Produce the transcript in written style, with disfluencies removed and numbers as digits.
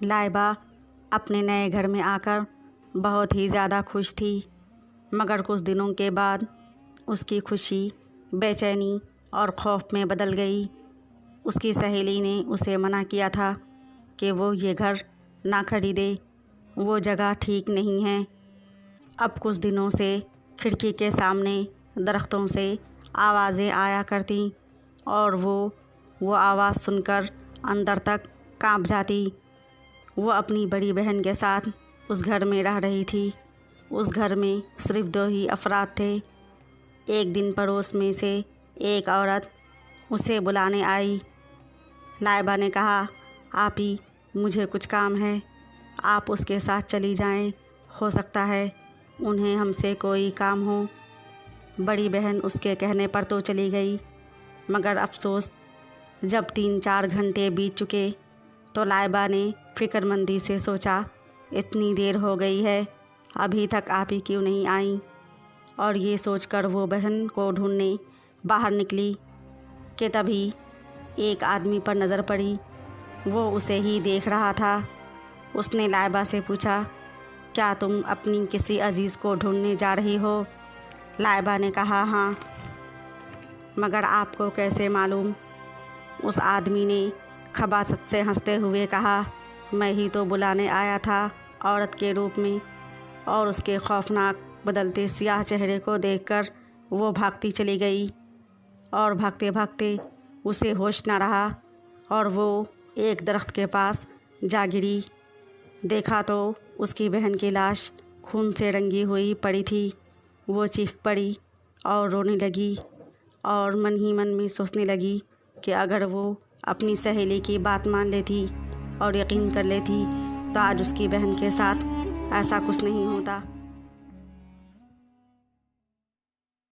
لائبہ اپنے نئے گھر میں آ کر بہت ہی زیادہ خوش تھی، مگر کچھ دنوں کے بعد اس کی خوشی بے چینی اور خوف میں بدل گئی۔ اس کی سہیلی نے اسے منع کیا تھا کہ وہ یہ گھر نہ خریدے، وہ جگہ ٹھیک نہیں ہے۔ اب کچھ دنوں سے کھڑکی کے سامنے درختوں سے آوازیں آیا کرتیں اور وہ آواز سن کر اندر تک کانپ جاتی۔ وہ اپنی بڑی بہن کے ساتھ اس گھر میں رہ رہی تھی۔ اس گھر میں صرف 2 ہی افراد تھے۔ ایک دن پڑوس میں سے ایک عورت اسے بلانے آئی۔ لائبہ نے کہا، آپی مجھے کچھ کام ہے، آپ اس کے ساتھ چلی جائیں، ہو سکتا ہے انہیں ہم سے کوئی کام ہو۔ بڑی بہن اس کے کہنے پر تو چلی گئی، مگر افسوس جب 3-4 گھنٹے بیت چکے تو لائبہ نے فکر مندی سے سوچا، اتنی دیر ہو گئی ہے ابھی تک آپی کیوں نہیں آئیں؟ اور یہ سوچ کر وہ بہن کو ڈھونڈنے باہر نکلی کہ تبھی ایک آدمی پر نظر پڑی۔ وہ اسے ہی دیکھ رہا تھا۔ اس نے لائبہ سے پوچھا، کیا تم اپنی کسی عزیز کو ڈھونڈنے جا رہی ہو؟ لائبہ نے کہا، ہاں، مگر آپ کو کیسے معلوم؟ اس آدمی نے خباثت سے ہنستے ہوئے کہا، میں ہی تو بلانے آیا تھا عورت کے روپ میں۔ اور اس کے خوفناک بدلتے سیاہ چہرے کو دیکھ کر وہ بھاگتی چلی گئی، اور بھاگتے بھاگتے اسے ہوش نہ رہا اور وہ ایک درخت کے پاس جا گری۔ دیکھا تو اس کی بہن کی لاش خون سے رنگی ہوئی پڑی تھی۔ وہ چیخ پڑی اور رونے لگی اور من ہی من میں سوچنے لگی کہ اگر وہ اپنی سہیلی کی بات مان لیتی اور یقین کر لیتی تو آج اس کی بہن کے ساتھ ایسا کچھ نہیں ہوتا۔